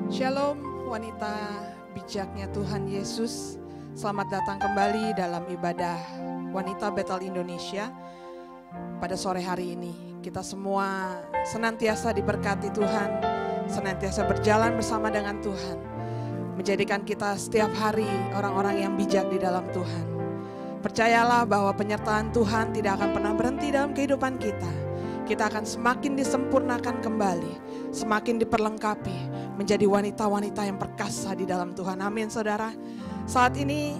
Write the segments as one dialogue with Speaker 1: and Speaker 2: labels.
Speaker 1: Shalom wanita bijaknya Tuhan Yesus. Selamat datang kembali dalam ibadah Wanita Bethel Indonesia. Pada sore hari ini kita semua senantiasa diberkati Tuhan, senantiasa berjalan bersama dengan Tuhan, menjadikan kita setiap hari orang-orang yang bijak di dalam Tuhan. Percayalah bahwa penyertaan Tuhan tidak akan pernah berhenti dalam kehidupan kita. Kita akan semakin disempurnakan kembali, semakin diperlengkapi menjadi wanita-wanita yang perkasa di dalam Tuhan. Amin saudara. Saat ini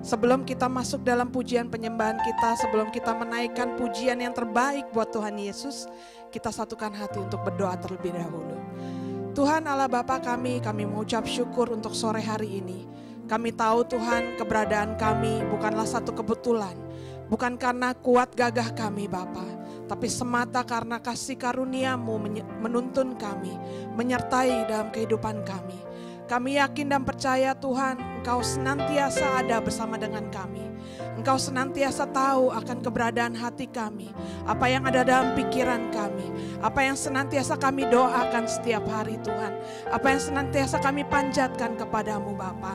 Speaker 1: sebelum kita masuk dalam pujian penyembahan kita, sebelum kita menaikkan pujian yang terbaik buat Tuhan Yesus, kita satukan hati untuk berdoa terlebih dahulu. Tuhan Allah Bapa kami mengucap syukur untuk sore hari ini. Kami tahu Tuhan keberadaan kami bukanlah satu kebetulan, bukan karena kuat gagah kami Bapa, tapi semata karena kasih karunia-Mu menuntun kami, menyertai dalam kehidupan kami. Kami yakin dan percaya Tuhan, Engkau senantiasa ada bersama dengan kami. Engkau senantiasa tahu akan keberadaan hati kami, apa yang ada dalam pikiran kami, apa yang senantiasa kami doakan setiap hari Tuhan, apa yang senantiasa kami panjatkan kepadamu Bapa.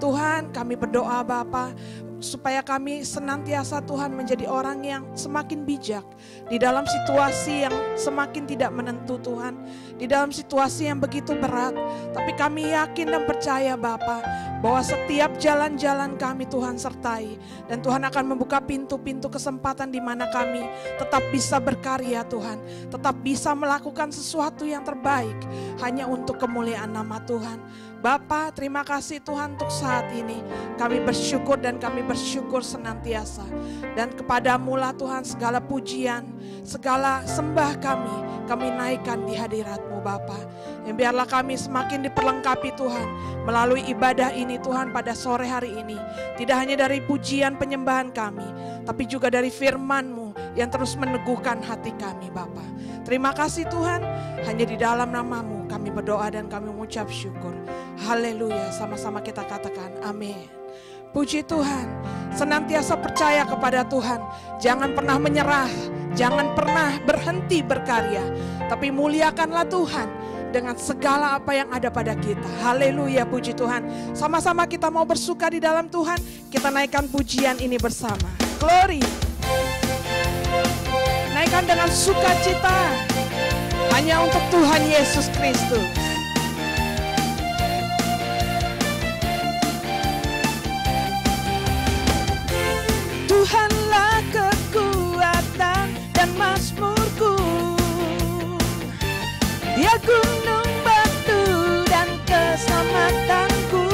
Speaker 1: Tuhan, kami berdoa Bapa, supaya kami senantiasa Tuhan menjadi orang yang semakin bijak di dalam situasi yang semakin tidak menentu Tuhan, di dalam situasi yang begitu berat. Tapi kami yakin dan percaya Bapa, bahwa setiap jalan-jalan kami Tuhan sertai, dan Tuhan akan membuka pintu-pintu kesempatan di mana kami tetap bisa berkarya Tuhan, tetap bisa melakukan sesuatu yang terbaik hanya untuk kemuliaan nama Tuhan. Bapa, terima kasih Tuhan untuk saat ini. Kami bersyukur dan kami bersyukur senantiasa. Dan kepadamu lah Tuhan segala pujian, segala sembah kami naikkan di hadirat-Mu Bapa. Yang biarlah kami semakin diperlengkapi Tuhan melalui ibadah ini Tuhan pada sore hari ini. Tidak hanya dari pujian penyembahan kami, tapi juga dari firman-Mu yang terus meneguhkan hati kami Bapa. Terima kasih Tuhan, hanya di dalam nama-Mu kami berdoa dan kami mengucap syukur. Haleluya, sama-sama kita katakan amin. Puji Tuhan, senantiasa percaya kepada Tuhan. Jangan pernah menyerah, jangan pernah berhenti berkarya, tapi muliakanlah Tuhan dengan segala apa yang ada pada kita. Haleluya, puji Tuhan. Sama-sama kita mau bersuka di dalam Tuhan. Kita naikkan pujian ini bersama. Glory. Naikkan dengan sukacita hanya untuk Tuhan Yesus Kristus. Tuhanlah kekuatan dan mazmurku, Dia gunung batu dan keselamatanku.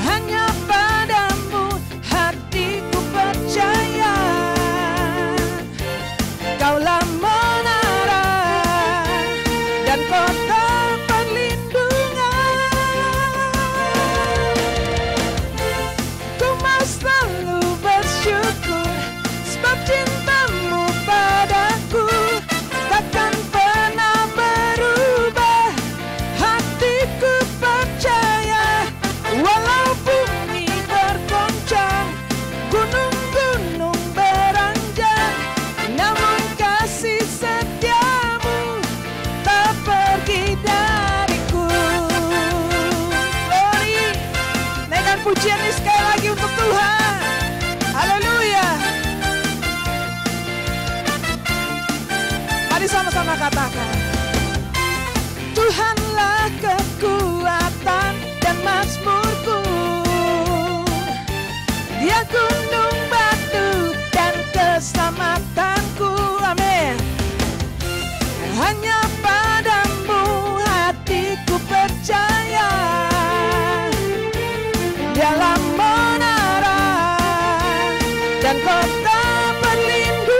Speaker 1: Hanya padamu hatiku percaya, Kaulah menara dan kota perlindungan. Ku mau selalu bersyukur sebab cinta-Mu padaku takkan pernah berubah. Hatiku percaya walau bumi bergoncang, gunung-gunung beranjak, namun kasih setia-Mu tak pergi dariku. Glory. Naikkan pujian ini sekali lagi untuk Tuhan. Haleluya. Mari sama-sama katakan. Tuhanlah kekuatan dan mazmurku, Dia gunung batu dan keselamatanku. Amin. Hanya padamu hatiku percaya, dalam menara dan kota perlindungan.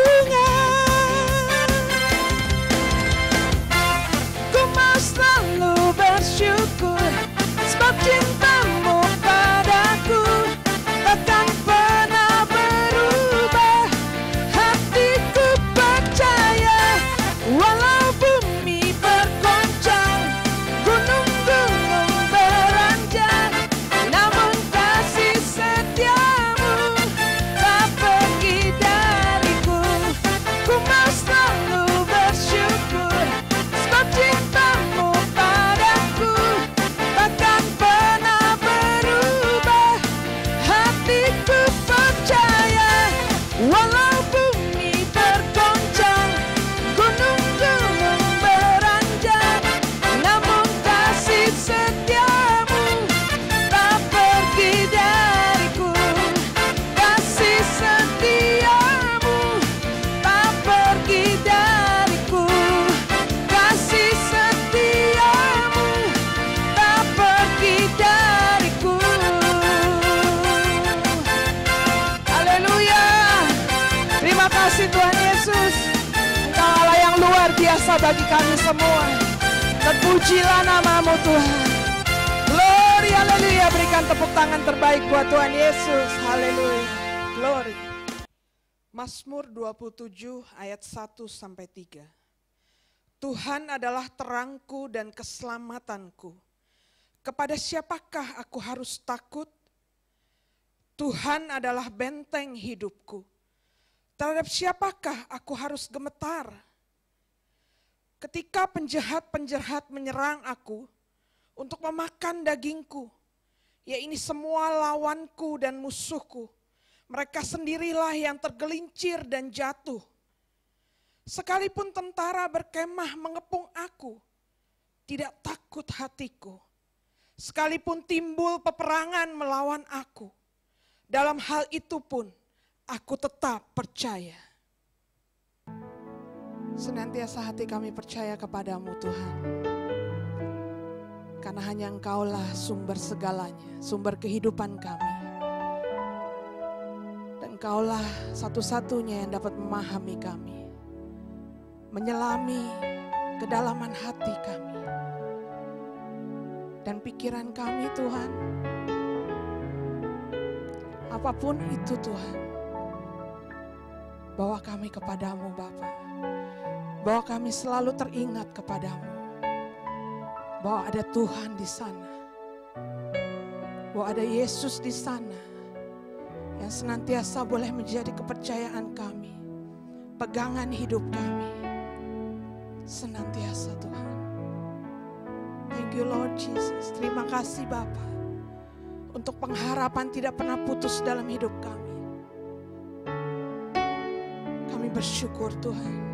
Speaker 1: Walau bumi bergoncang, gunung-gunung beranjak, namun kasih setiamu tak pergi dariku. Kasih setiamu tak pergi dariku. Kasih setiamu tak pergi dariku. Haleluya. Terima kasih Tuhan Yesus. Engkau Allah yang luar biasa bagi kami semua. Terpujilah nama-Mu Tuhan. Glory, haleluya. Berikan tepuk tangan terbaik buat Tuhan Yesus. Haleluya. Glory. Mazmur 27 ayat 1-3. Tuhan adalah terangku dan keselamatanku. Kepada siapakah aku harus takut? Tuhan adalah benteng hidupku. Terhadap siapakah aku harus gemetar? Ketika penjahat-penjahat menyerang aku untuk memakan dagingku, ya ini semua lawanku dan musuhku. Mereka sendirilah yang tergelincir dan jatuh. Sekalipun tentara berkemah mengepung aku, tidak takut hatiku. Sekalipun timbul peperangan melawan aku, dalam hal itu pun aku tetap percaya. Senantiasa hati kami percaya kepadamu Tuhan. Karena hanya Engkaulah sumber segalanya, sumber kehidupan kami. Dan Engkaulah satu-satunya yang dapat memahami kami, menyelami kedalaman hati kami dan pikiran kami Tuhan. Apapun itu Tuhan, bawa kami kepadamu Bapa. Bawa kami selalu teringat kepadamu. Bahwa ada Tuhan di sana. Bahwa ada Yesus di sana. Yang senantiasa boleh menjadi kepercayaan kami. Pegangan hidup kami. Senantiasa Tuhan. Thank you Lord Jesus. Terima kasih Bapa. Untuk pengharapan tidak pernah putus dalam hidup kami. Kami bersyukur Tuhan.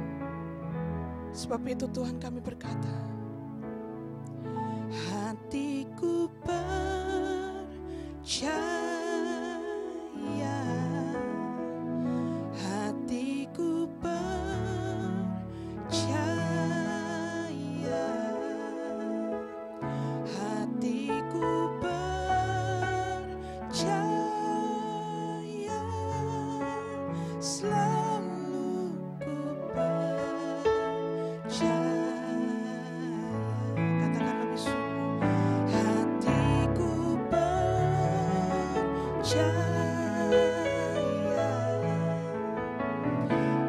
Speaker 1: Sebab itu Tuhan kami berkata, hatiku percaya, hatiku percaya, hatiku percaya, selalu ku katakan lebih sungguh, hatiku percaya,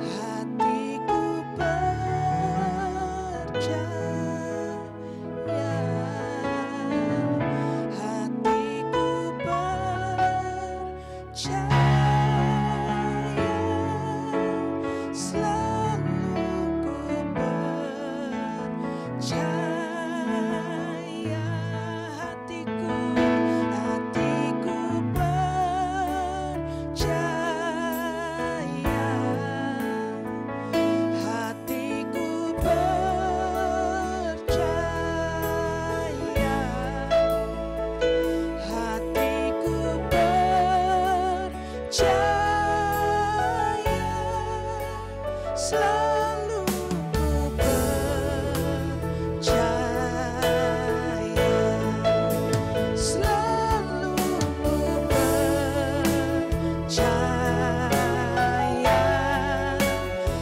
Speaker 1: hatiku percaya, hatiku percaya, selalu ku percaya, hatiku, hatiku percaya, hatiku percaya, hatiku percaya, selalu ku percaya, selalu ku percaya,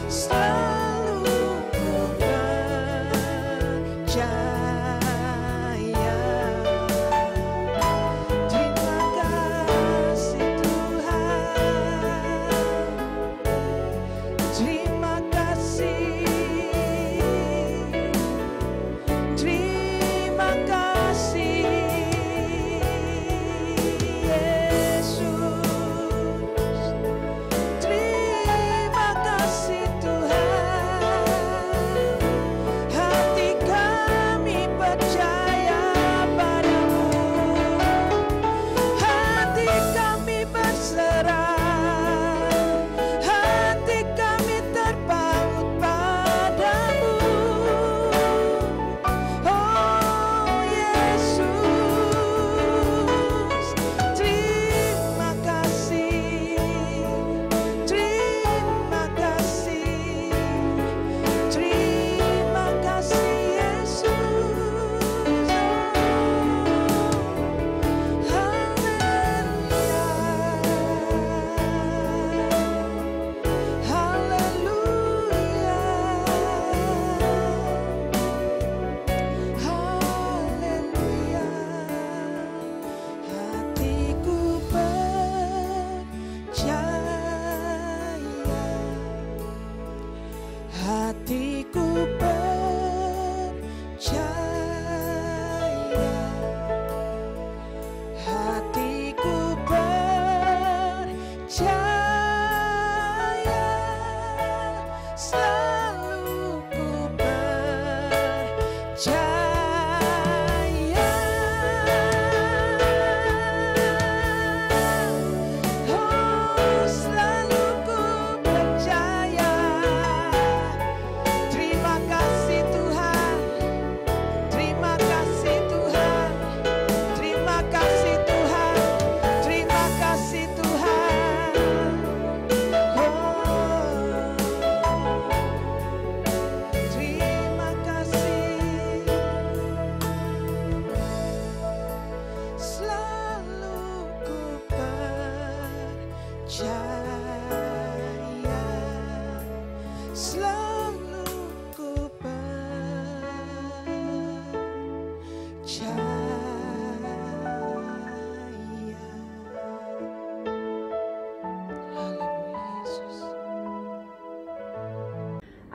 Speaker 1: selalu ku percaya. Terima kasih Tuhan. Terima kasih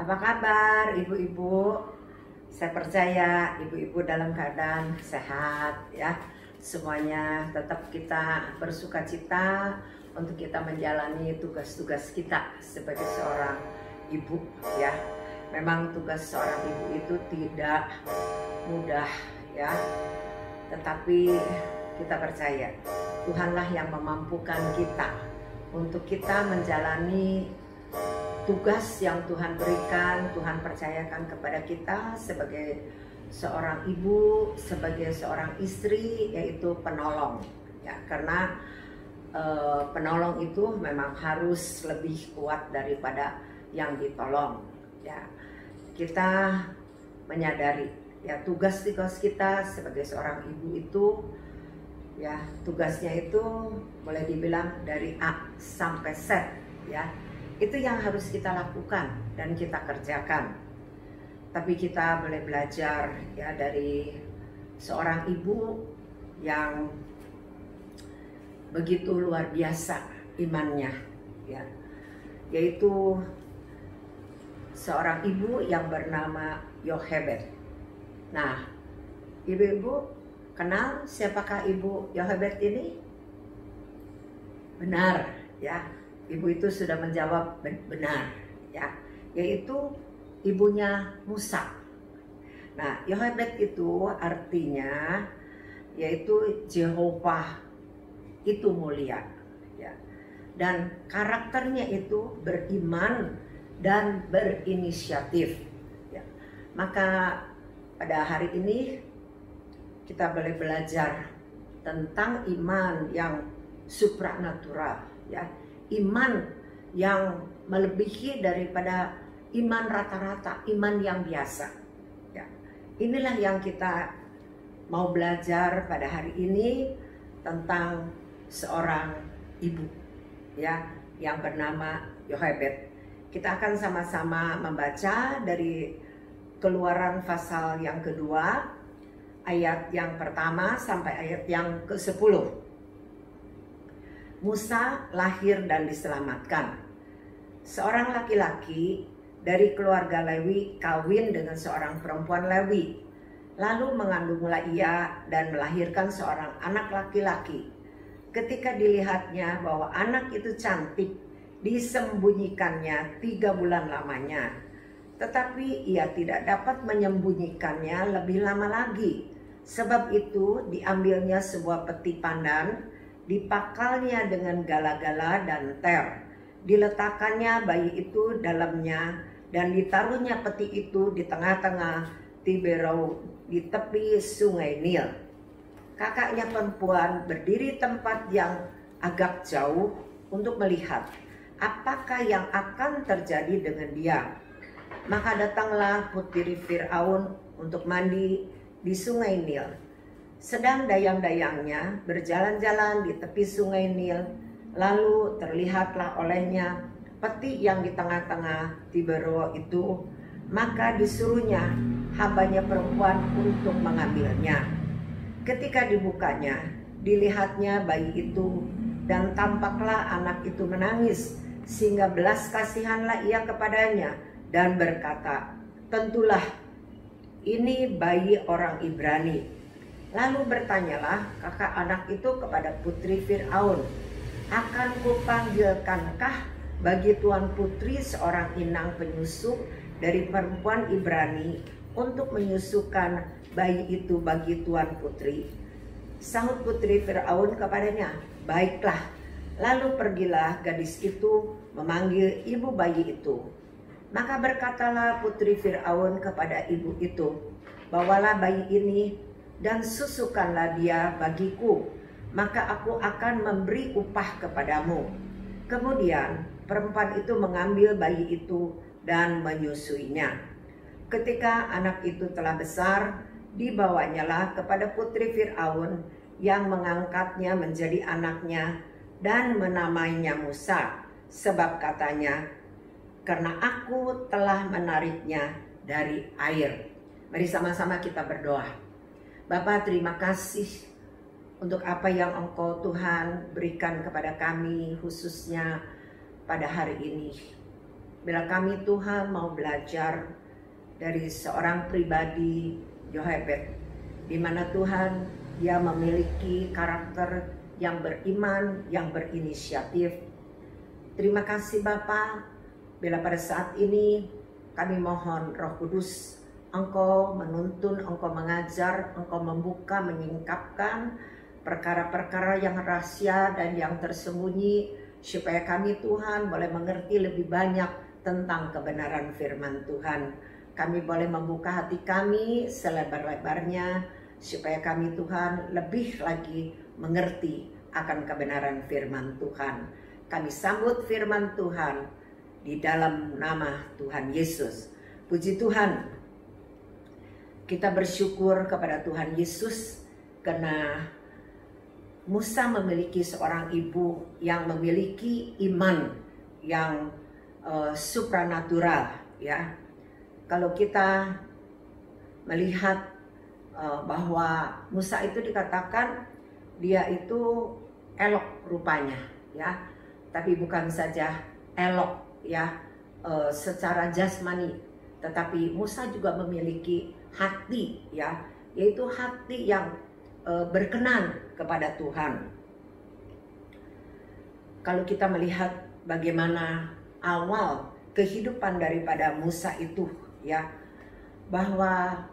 Speaker 2: Apa kabar ibu-ibu? Saya percaya ibu-ibu dalam keadaan sehat ya. Semuanya tetap kita bersuka cita untuk kita menjalani tugas-tugas kita sebagai seorang ibu ya. Memang tugas seorang ibu itu tidak mudah ya. Tetapi kita percaya Tuhanlah yang memampukan kita untuk kita menjalani tugas yang Tuhan berikan, Tuhan percayakan kepada kita sebagai seorang ibu, sebagai seorang istri, yaitu penolong. Ya, karena penolong itu memang harus lebih kuat daripada yang ditolong. Ya, kita menyadari ya tugas-tugas kita sebagai seorang ibu itu, ya tugasnya itu boleh dibilang dari A sampai Z, ya. Itu yang harus kita lakukan dan kita kerjakan. Tapi kita boleh belajar ya dari seorang ibu yang begitu luar biasa imannya ya. Yaitu seorang ibu yang bernama Yochebed. Nah, ibu-ibu kenal siapakah ibu Yochebed ini? Benar ya. Ibu itu sudah menjawab benar ya, yaitu ibunya Musa. Nah, Yochebed itu artinya yaitu Jehovah itu mulia ya. Dan karakternya itu beriman dan berinisiatif ya. Maka pada hari ini kita boleh belajar tentang iman yang supranatural ya. Iman yang melebihi daripada iman rata-rata, iman yang biasa. Ya. Inilah yang kita mau belajar pada hari ini tentang seorang ibu, ya, yang bernama Yochebed. Kita akan sama-sama membaca dari Keluaran pasal yang kedua, ayat yang pertama sampai ayat yang ke-10. Musa lahir dan diselamatkan. Seorang laki-laki dari keluarga Lewi kawin dengan seorang perempuan Lewi. Lalu mengandunglah ia dan melahirkan seorang anak laki-laki. Ketika dilihatnya bahwa anak itu cantik, disembunyikannya 3 bulan lamanya. Tetapi ia tidak dapat menyembunyikannya lebih lama lagi. Sebab itu diambilnya sebuah peti pandan, dipakalnya dengan gala-gala dan ter, diletakkannya bayi itu dalamnya, dan ditaruhnya peti itu di tengah-tengah Tiberau di tepi sungai Nil. Kakaknya perempuan berdiri tempat yang agak jauh untuk melihat apakah yang akan terjadi dengan dia. Maka datanglah putri Firaun untuk mandi di sungai Nil. Sedang dayang-dayangnya berjalan-jalan di tepi sungai Nil, lalu terlihatlah olehnya peti yang di tengah-tengah Tiberau itu, maka disuruhnya hambanya perempuan untuk mengambilnya. Ketika dibukanya, dilihatnya bayi itu, dan tampaklah anak itu menangis, sehingga belas kasihanlah ia kepadanya, dan berkata, tentulah ini bayi orang Ibrani. Lalu bertanyalah kakak anak itu kepada putri Firaun, akan kupanggilkankah bagi tuan putri seorang inang penyusu dari perempuan Ibrani untuk menyusukan bayi itu bagi tuan putri? Sahut putri Firaun kepadanya, baiklah. Lalu pergilah gadis itu memanggil ibu bayi itu. Maka berkatalah putri Firaun kepada ibu itu, bawalah bayi ini dan susukanlah dia bagiku, maka aku akan memberi upah kepadamu. Kemudian perempuan itu mengambil bayi itu dan menyusuinya. Ketika anak itu telah besar, dibawanyalah kepada putri Firaun yang mengangkatnya menjadi anaknya dan menamainya Musa, sebab katanya, karena aku telah menariknya dari air. Mari sama-sama kita berdoa. Bapa, terima kasih untuk apa yang Engkau Tuhan berikan kepada kami khususnya pada hari ini. bila kami Tuhan mau belajar dari seorang pribadi Yohebed, di mana Tuhan dia memiliki karakter yang beriman, yang berinisiatif. Terima kasih Bapa, bila pada saat ini kami mohon Roh Kudus, Engkau menuntun, Engkau mengajar, Engkau membuka, menyingkapkan perkara-perkara yang rahasia dan yang tersembunyi, supaya kami Tuhan boleh mengerti lebih banyak tentang kebenaran firman Tuhan. Kami boleh membuka hati kami selebar-lebarnya, supaya kami Tuhan lebih lagi mengerti akan kebenaran firman Tuhan. Kami sambut firman Tuhan di dalam nama Tuhan Yesus. Puji Tuhan, kita bersyukur kepada Tuhan Yesus karena Musa memiliki seorang ibu yang memiliki iman yang supranatural, ya. Kalau kita melihat bahwa Musa itu dikatakan dia itu elok rupanya, ya, tapi bukan saja elok, ya, secara jasmani, tetapi Musa juga memiliki hati, ya, yaitu hati yang berkenan kepada Tuhan. Kalau kita melihat bagaimana awal kehidupan daripada Musa itu, ya, bahwa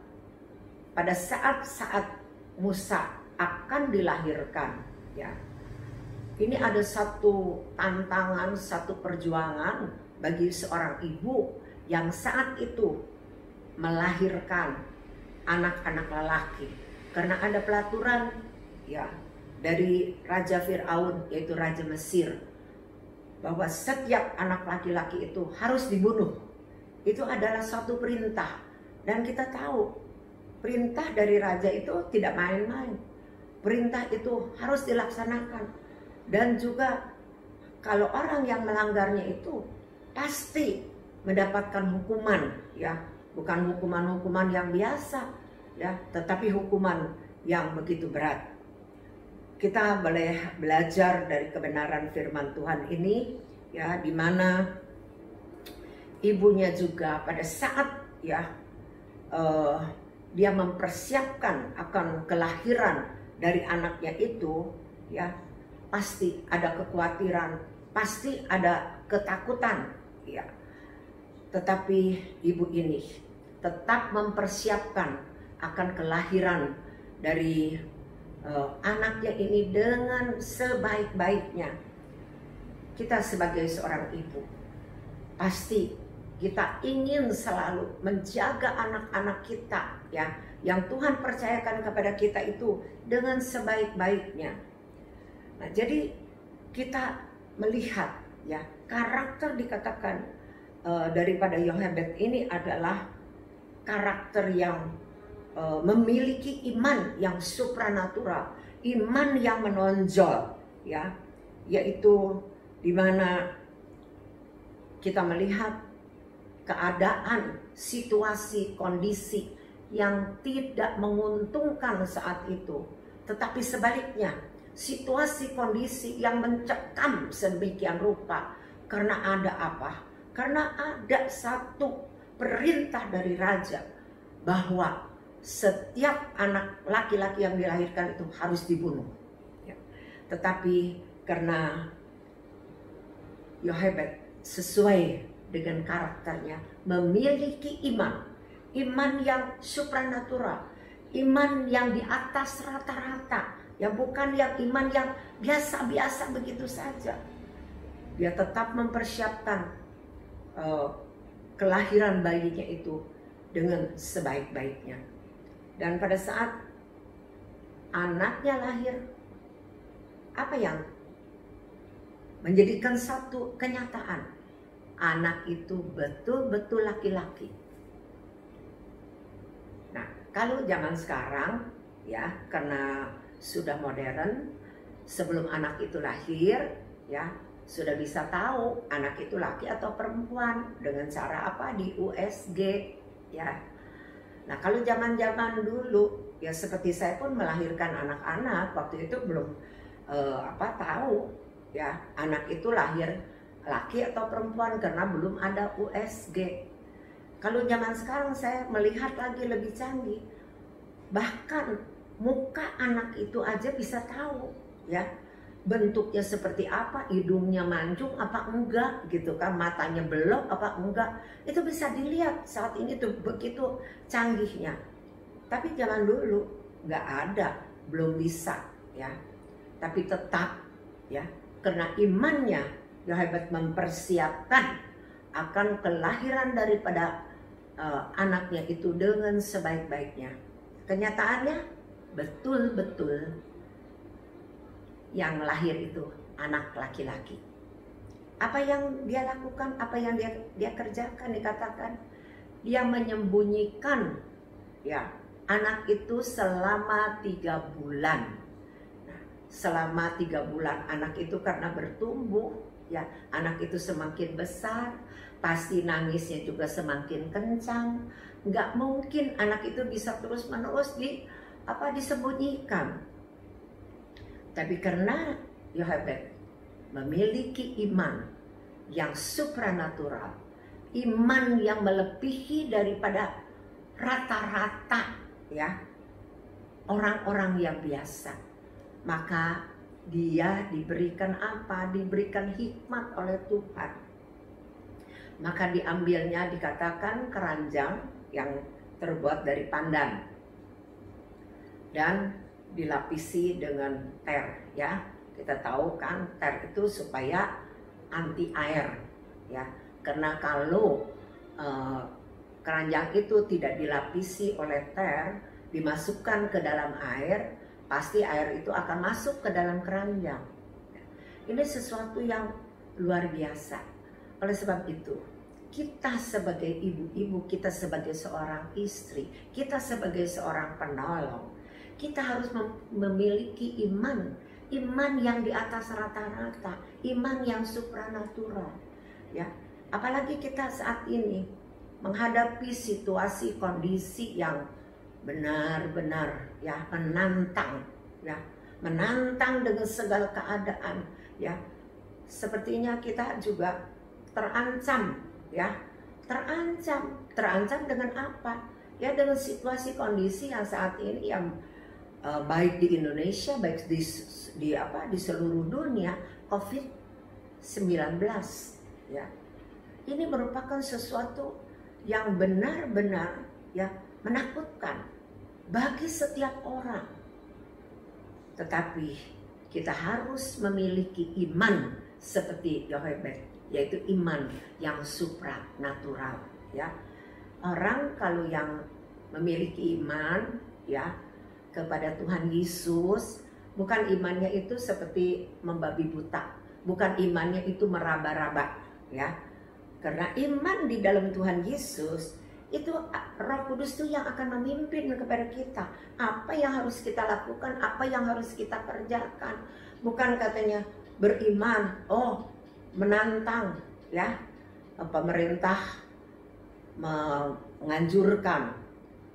Speaker 2: pada saat-saat Musa akan dilahirkan, ya, ini ada satu tantangan, satu perjuangan bagi seorang ibu yang saat itu melahirkan anak-anak lelaki, karena ada pelaturan, ya, dari Raja Fir'aun, yaitu Raja Mesir, bahwa setiap anak laki-laki itu harus dibunuh. Itu adalah suatu perintah, dan kita tahu perintah dari raja itu tidak main-main. Perintah itu harus dilaksanakan, dan juga kalau orang yang melanggarnya itu pasti mendapatkan hukuman, ya, bukan hukuman-hukuman yang biasa, ya, tetapi hukuman yang begitu berat. Kita boleh belajar dari kebenaran firman Tuhan ini, ya, di mana ibunya juga pada saat, ya, dia mempersiapkan akan kelahiran dari anaknya itu, ya, pasti ada kekhawatiran, pasti ada ketakutan, ya. Tetapi ibu ini tetap mempersiapkan akan kelahiran dari anaknya ini dengan sebaik-baiknya. Kita sebagai seorang ibu pasti kita ingin selalu menjaga anak-anak kita, ya, yang Tuhan percayakan kepada kita itu dengan sebaik-baiknya. Nah, jadi kita melihat, ya, karakter dikatakan daripada Yohebed ini adalah karakter yang memiliki iman yang supranatural, iman yang menonjol, ya, yaitu di mana kita melihat keadaan, situasi, kondisi yang tidak menguntungkan saat itu, tetapi sebaliknya situasi kondisi yang mencekam sedemikian rupa. Karena ada apa? Karena ada satu perintah dari raja bahwa setiap anak laki-laki yang dilahirkan itu harus dibunuh, ya. Tetapi karena Yohebed sesuai dengan karakternya memiliki iman yang supranatural, iman yang di atas rata-rata, yang bukan yang iman yang biasa-biasa begitu saja. Dia tetap mempersiapkan kelahiran bayinya itu dengan sebaik-baiknya. Dan pada saat anaknya lahir, apa yang menjadikan satu kenyataan? Anak itu betul-betul laki-laki. Nah, kalau zaman sekarang, ya, karena sudah modern, sebelum anak itu lahir, ya, sudah bisa tahu anak itu laki atau perempuan dengan cara apa, di USG, ya. Nah, kalau zaman-zaman dulu, ya, seperti saya pun melahirkan anak-anak, waktu itu belum tahu, ya, anak itu lahir laki atau perempuan karena belum ada USG. Kalau zaman sekarang saya melihat lagi lebih canggih. Bahkan muka anak itu aja bisa tahu ya. Bentuknya seperti apa, hidungnya mancung apa enggak gitu kan, matanya belok apa enggak. Itu bisa dilihat saat ini tuh, begitu canggihnya. Tapi zaman dulu nggak ada, belum bisa ya. Tapi tetap ya, karena imannya Yohebed mempersiapkan akan kelahiran daripada anaknya itu dengan sebaik-baiknya. Kenyataannya betul-betul yang lahir itu anak laki-laki. Apa yang dia lakukan, apa yang dia kerjakan, dikatakan dia menyembunyikan ya anak itu selama 3 bulan. Nah, selama 3 bulan anak itu karena bertumbuh ya, anak itu semakin besar, pasti nangisnya juga semakin kencang. Nggak mungkin anak itu bisa terus-menerus disembunyikan. Tapi karena Yohebed memiliki iman yang supranatural, iman yang melebihi daripada rata-rata ya orang-orang yang biasa, maka dia diberikan apa? Diberikan hikmat oleh Tuhan. Maka diambilnya, dikatakan, keranjang yang terbuat dari pandan dan dilapisi dengan ter ya. Kita tahu kan ter itu supaya anti air ya, karena kalau keranjang itu tidak dilapisi oleh ter, dimasukkan ke dalam air, pasti air itu akan masuk ke dalam keranjang. Ini sesuatu yang luar biasa. Oleh sebab itu, kita sebagai ibu-ibu, kita sebagai seorang istri, kita sebagai seorang penolong, kita harus memiliki iman yang di atas rata-rata, iman yang supranatural ya. Apalagi kita saat ini menghadapi situasi kondisi yang benar-benar ya menantang ya, menantang dengan segala keadaan ya. Sepertinya kita juga terancam ya, terancam dengan apa ya, dengan situasi kondisi yang saat ini yang baik di Indonesia, baik di seluruh dunia, COVID-19 ya. Ini merupakan sesuatu yang benar-benar ya menakutkan bagi setiap orang. Tetapi kita harus memiliki iman seperti Yohebed, yaitu iman yang supranatural ya. Orang kalau yang memiliki iman ya kepada Tuhan Yesus, bukan imannya itu seperti membabi buta, bukan imannya itu meraba-raba ya. Karena iman di dalam Tuhan Yesus itu Roh Kudus itu yang akan memimpin kepada kita, apa yang harus kita lakukan, apa yang harus kita kerjakan. Bukan katanya beriman, menantang ya, pemerintah menganjurkan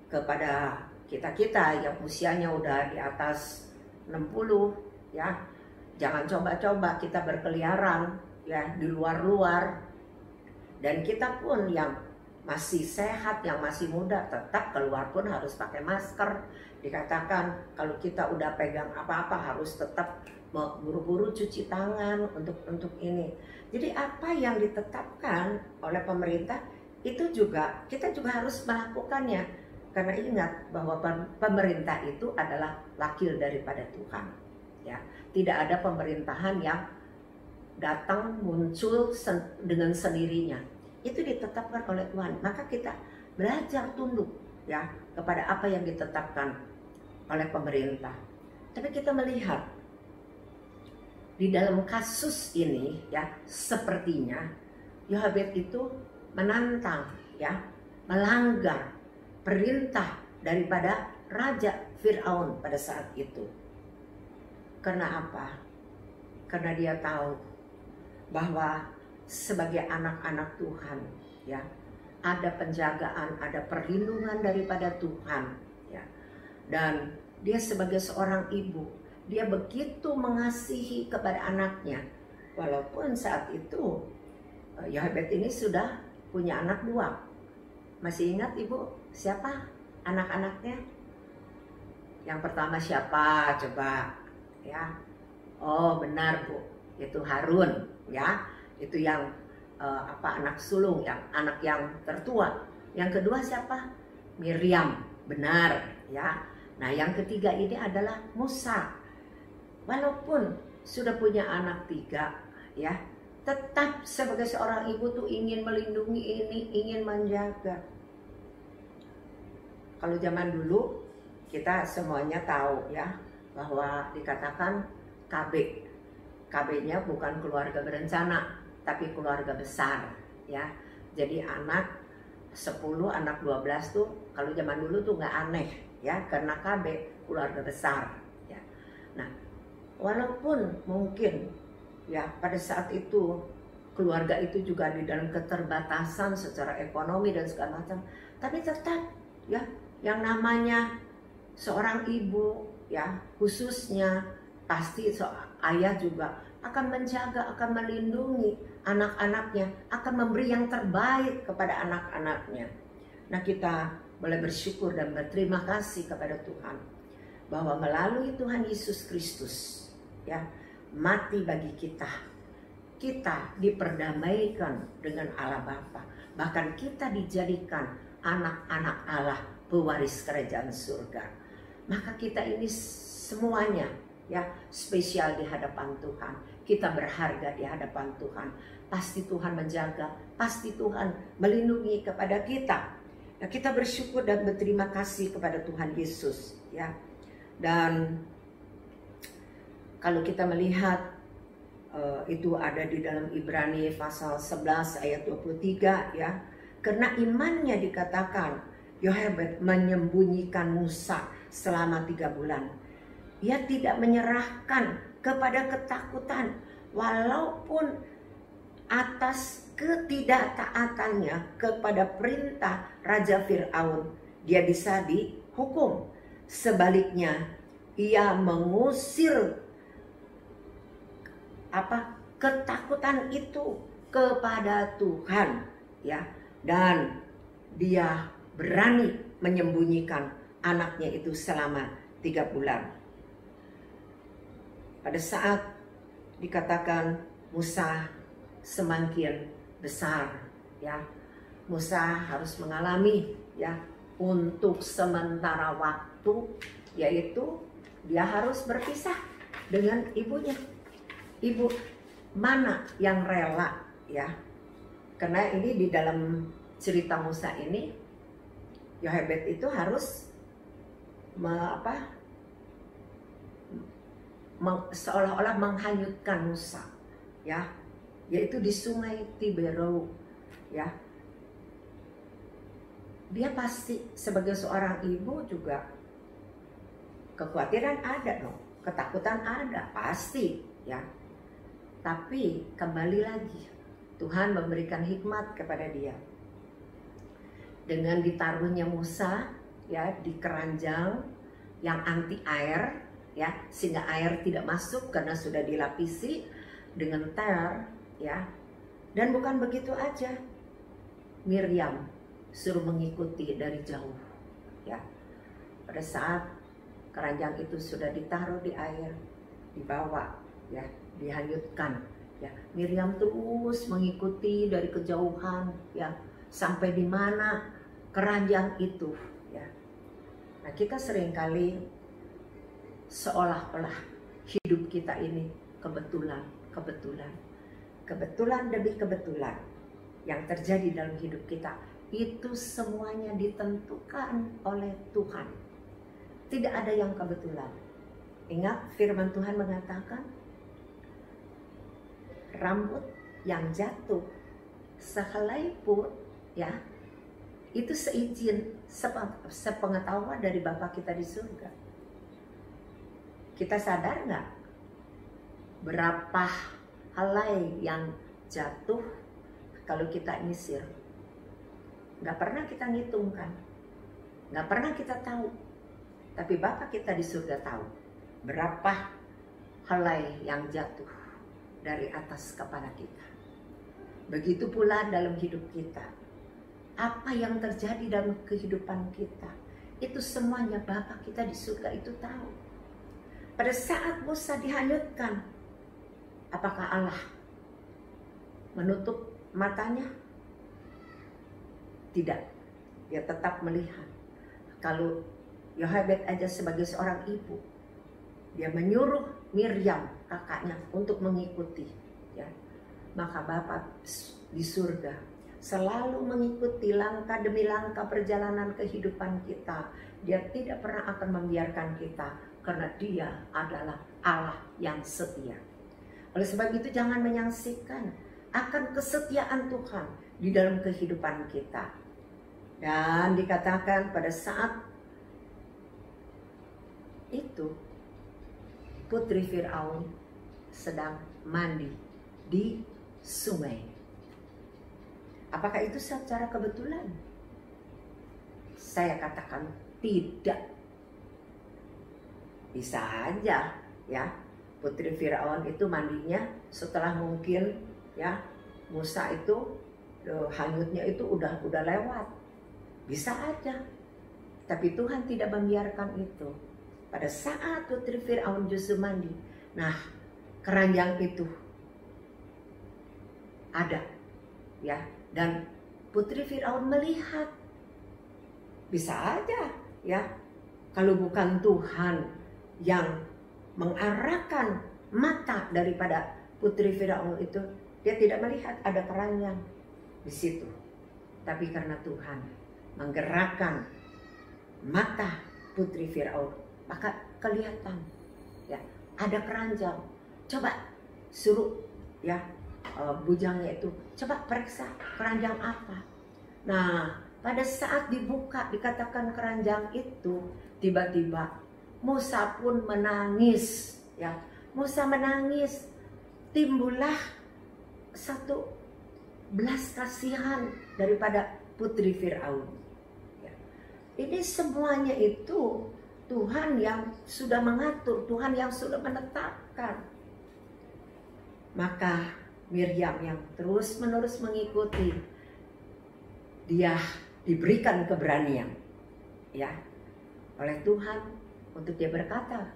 Speaker 2: kepada kita yang usianya udah di atas 60 ya, jangan coba-coba kita berkeliaran ya di luar-luar. Dan kita pun yang masih sehat, yang masih muda, tetap keluar pun harus pakai masker. Dikatakan kalau kita udah pegang apa-apa harus tetap buru-buru cuci tangan untuk ini. Jadi apa yang ditetapkan oleh pemerintah itu juga kita juga harus melakukannya. Karena ingat bahwa pemerintah itu adalah wakil daripada Tuhan ya. Tidak ada pemerintahan yang datang muncul dengan sendirinya. Itu ditetapkan oleh Tuhan. Maka kita belajar tunduk ya kepada apa yang ditetapkan oleh pemerintah. Tapi kita melihat di dalam kasus ini ya, sepertinya Yohebed itu menantang ya, melanggar perintah daripada Raja Fir'aun pada saat itu. Karena apa? Karena dia tahu bahwa sebagai anak-anak Tuhan ya, ada penjagaan, ada perlindungan daripada Tuhan ya. Dan dia sebagai seorang ibu, dia begitu mengasihi kepada anaknya, walaupun saat itu Yohebed ini sudah punya anak 2. Masih ingat Ibu siapa anak-anaknya? Yang pertama siapa coba ya? Oh benar Bu, itu Harun ya. Itu yang anak sulung, yang anak yang tertua. Yang kedua siapa? Miriam, benar ya. Nah yang ketiga ini adalah Musa. Walaupun sudah punya anak 3 ya, tetap sebagai seorang ibu tuh ingin melindungi ini, ingin menjaga. Kalau zaman dulu kita semuanya tahu ya, bahwa dikatakan KB. KB-nya bukan keluarga berencana, tapi keluarga besar ya. Jadi anak 10, anak 12 tuh kalau zaman dulu tuh nggak aneh ya, karena KB keluarga besar ya. Nah, walaupun mungkin ya pada saat itu keluarga itu juga di dalam keterbatasan secara ekonomi dan segala macam, tapi tetap ya yang namanya seorang ibu ya, khususnya pasti ayah juga akan menjaga, akan melindungi anak-anaknya, akan memberi yang terbaik kepada anak-anaknya. Nah, kita boleh bersyukur dan berterima kasih kepada Tuhan bahwa melalui Tuhan Yesus Kristus ya, mati bagi kita diperdamaikan dengan Allah Bapa. Bahkan kita dijadikan anak-anak Allah, pewaris kerajaan surga. Maka kita ini semuanya ya spesial di hadapan Tuhan. Kita berharga di hadapan Tuhan. Pasti Tuhan menjaga, pasti Tuhan melindungi kepada kita. Nah, kita bersyukur dan berterima kasih kepada Tuhan Yesus ya. Dan kalau kita melihat itu ada di dalam Ibrani pasal 11 ayat 23 ya. Karena imannya dikatakan Yohebed menyembunyikan Musa selama 3 bulan. Ia tidak menyerahkan kepada ketakutan walaupun atas ketidaktaatannya kepada perintah Raja Fir'aun dia bisa dihukum. Sebaliknya ia mengusir ketakutan itu kepada Tuhan ya, dan dia berani menyembunyikan anaknya itu selama 3 bulan. Pada saat dikatakan Musa semakin besar ya, Musa harus mengalami ya untuk sementara waktu, yaitu dia harus berpisah dengan ibunya. Ibu mana yang rela ya? Karena ini di dalam cerita Musa ini Yohebed itu harus seolah-olah menghanyutkan Musa ya, yaitu di sungai Tiberau ya. Dia pasti sebagai seorang ibu juga kekhawatiran ada dong, ketakutan ada pasti ya. Tapi kembali lagi Tuhan memberikan hikmat kepada dia dengan ditaruhnya Musa ya di keranjang yang anti air ya, sehingga air tidak masuk karena sudah dilapisi dengan ter ya. Dan bukan begitu aja, Miriam suruh mengikuti dari jauh ya. Pada saat keranjang itu sudah ditaruh di air, dibawa ya, dihanyutkan ya, Miriam terus mengikuti dari kejauhan ya, sampai di mana keranjang itu ya. Nah, kita seringkali seolah-olah hidup kita ini kebetulan demi kebetulan yang terjadi dalam hidup kita itu semuanya ditentukan oleh Tuhan. Tidak ada yang kebetulan. Ingat firman Tuhan mengatakan rambut yang jatuh sehelai pun ya, itu seizin sepengetahuan dari Bapa kita di surga. Kita sadar nggak berapa helai yang jatuh kalau kita nyisir? Nggak pernah kita ngitungkan, nggak pernah kita tahu. Tapi Bapa kita di surga tahu berapa helai yang jatuh dari atas kepala kita. Begitu pula dalam hidup kita. Apa yang terjadi dalam kehidupan kita, itu semuanya Bapa kita di surga itu tahu. Pada saat Musa dihanyutkan, apakah Allah menutup matanya? Tidak. Dia tetap melihat. Kalau Yochebed aja sebagai seorang ibu, dia menyuruh Miriam kakaknya untuk mengikuti, ya. Maka Bapa di surga selalu mengikuti langkah demi langkah perjalanan kehidupan kita. Dia tidak pernah akan membiarkan kita, karena Dia adalah Allah yang setia. Oleh sebab itu jangan menyaksikan akan kesetiaan Tuhan di dalam kehidupan kita. Dan dikatakan pada saat itu putri Firaun sedang mandi di sungai. Apakah itu secara kebetulan? Saya katakan tidak. Bisa aja, ya. Putri Firaun itu mandinya setelah mungkin, ya, Musa itu hanyutnya itu udah lewat. Bisa aja. Tapi Tuhan tidak membiarkan itu. Pada saat putri Firaun justru mandi, nah, keranjang itu ada, ya. Dan putri Firaun melihat. Bisa aja, ya. Kalau bukan Tuhan yang mengarahkan mata daripada putri Firaun itu, dia tidak melihat ada keranjang di situ. Tapi karena Tuhan menggerakkan mata putri Firaun, maka kelihatan, ya, ada keranjang. Coba suruh, ya, bujangnya itu, coba periksa keranjang apa. Nah, pada saat dibuka dikatakan keranjang itu, tiba-tiba Musa pun menangis, ya. Musa menangis, timbullah satu belas kasihan daripada putri Firaun. Ya. Ini semuanya itu Tuhan yang sudah mengatur, Tuhan yang sudah menetapkan. Maka Miriam yang terus-menerus mengikuti, dia diberikan keberanian, ya, oleh Tuhan untuk dia berkata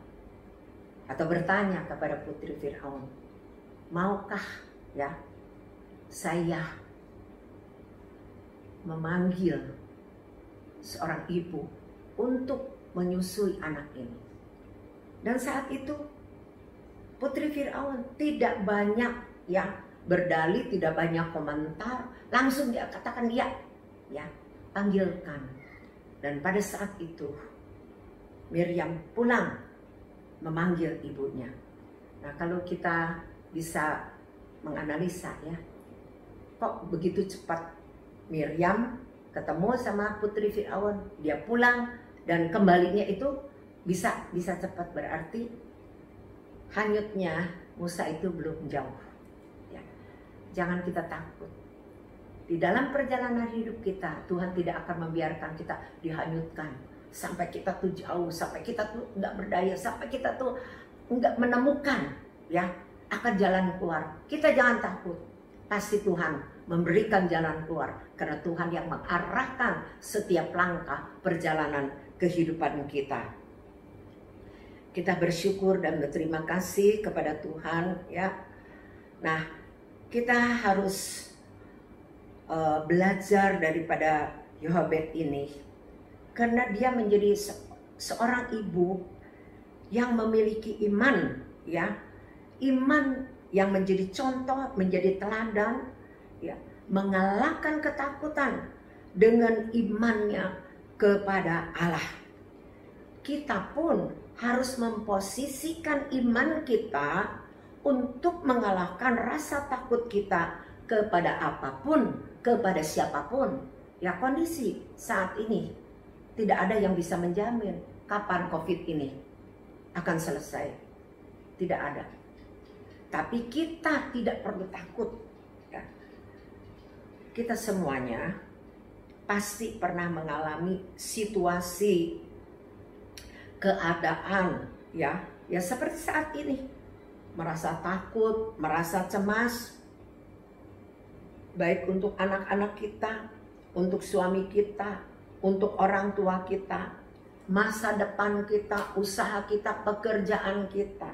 Speaker 2: atau bertanya kepada putri Firaun, maukah, ya, saya memanggil seorang ibu untuk menyusui anak ini. Dan saat itu putri Firaun tidak banyak, ya, berdalih, tidak banyak komentar, langsung dia katakan ya, ya, panggilkan. Dan pada saat itu Miriam pulang memanggil ibunya. Nah, kalau kita bisa menganalisa, ya, kok begitu cepat Miriam ketemu sama putri Firaun, dia pulang dan kembalinya itu bisa cepat, berarti hanyutnya Musa itu belum jauh. Ya. Jangan kita takut. Di dalam perjalanan hidup kita, Tuhan tidak akan membiarkan kita dihanyutkan sampai kita tuh jauh, sampai kita tuh nggak berdaya, sampai kita tuh nggak menemukan, ya, akan jalan keluar. Kita jangan takut. Pasti Tuhan memberikan jalan keluar, karena Tuhan yang mengarahkan setiap langkah perjalanan kehidupan kita. Kita bersyukur dan berterima kasih kepada Tuhan, ya. Nah, kita harus belajar daripada Yochebed ini, karena dia menjadi seorang ibu yang memiliki iman, ya, iman yang menjadi contoh, menjadi teladan, ya, mengalahkan ketakutan dengan imannya kepada Allah. Kita pun harus memposisikan iman kita untuk mengalahkan rasa takut kita kepada apapun, kepada siapapun. Ya, kondisi saat ini tidak ada yang bisa menjamin kapan COVID ini akan selesai. Tidak ada. Tapi kita tidak perlu takut. Ya. Kita semuanya pasti pernah mengalami situasi, keadaan, ya seperti saat ini, merasa takut, merasa cemas. baik untuk anak-anak kita, untuk suami kita, untuk orang tua kita, masa depan kita, usaha kita, pekerjaan kita.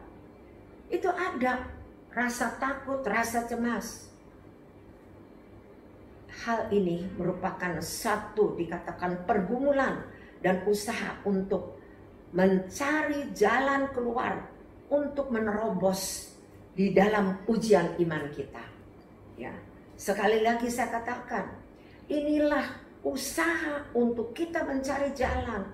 Speaker 2: Itu ada rasa takut, rasa cemas. Hal ini merupakan satu dikatakan pergumulan dan usaha untuk mencari jalan keluar untuk menerobos di dalam ujian iman kita. Ya, sekali lagi saya katakan, inilah usaha untuk kita mencari jalan,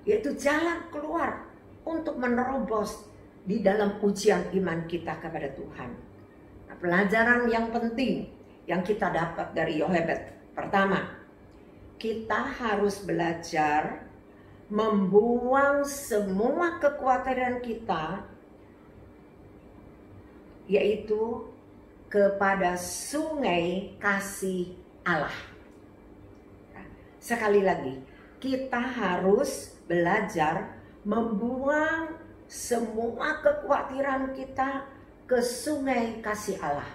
Speaker 2: yaitu jalan keluar untuk menerobos di dalam ujian iman kita kepada Tuhan. Nah, pelajaran yang penting yang kita dapat dari Yohebed, pertama, kita harus belajar membuang semua kekhawatiran kita, yaitu kepada sungai kasih Allah. Sekali lagi, kita harus belajar membuang semua kekhawatiran kita ke sungai kasih Allah.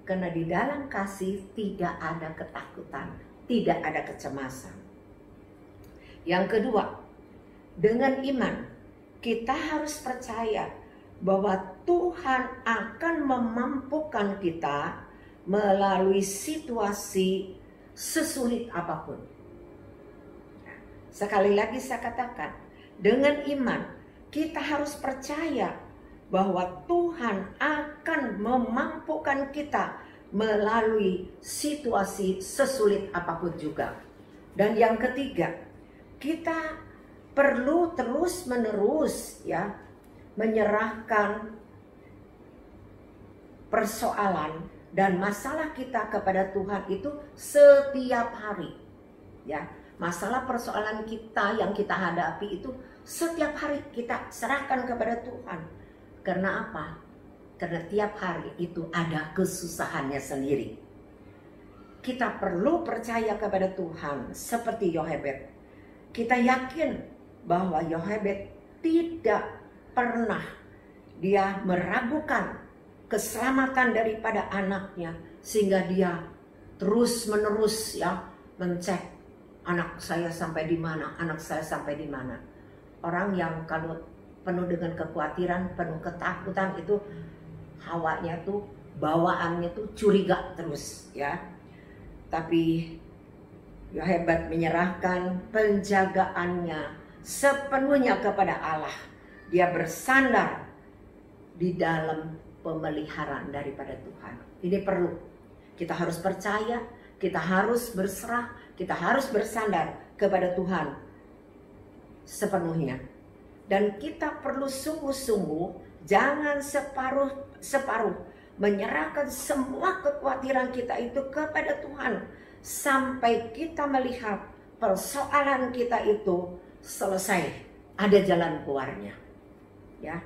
Speaker 2: Karena di dalam kasih tidak ada ketakutan, tidak ada kecemasan. Yang kedua, dengan iman kita harus percaya bahwa Tuhan akan memampukan kita melalui situasi sesulit apapun. Sekali lagi saya katakan, dengan iman kita harus percaya bahwa Tuhan akan memampukan kita melalui situasi sesulit apapun juga. Dan yang ketiga, kita perlu terus-menerus ya menyerahkan persoalan dan masalah kita kepada Tuhan itu setiap hari. Ya, masalah persoalan kita yang kita hadapi itu setiap hari kita serahkan kepada Tuhan. Karena apa? Karena tiap hari itu ada kesusahannya sendiri. Kita perlu percaya kepada Tuhan seperti Yohebed. Kita yakin bahwa Yohebed tidak pernah dia meragukan keselamatan daripada anaknya, sehingga dia terus menerus ya mencek anak saya sampai di mana, anak saya sampai di mana. Orang yang kalau penuh dengan kekhawatiran, penuh ketakutan itu hawanya tuh, bawaannya tuh curiga terus ya. Tapi Yohebed menyerahkan penjagaannya sepenuhnya kepada Allah. Dia bersandar di dalam pemeliharaan daripada Tuhan. Ini perlu. Kita harus percaya, kita harus berserah, kita harus bersandar kepada Tuhan sepenuhnya. Dan kita perlu sungguh-sungguh, jangan separuh-separuh menyerahkan semua kekhawatiran kita itu kepada Tuhan sampai kita melihat persoalan kita itu selesai, ada jalan keluarnya. Ya,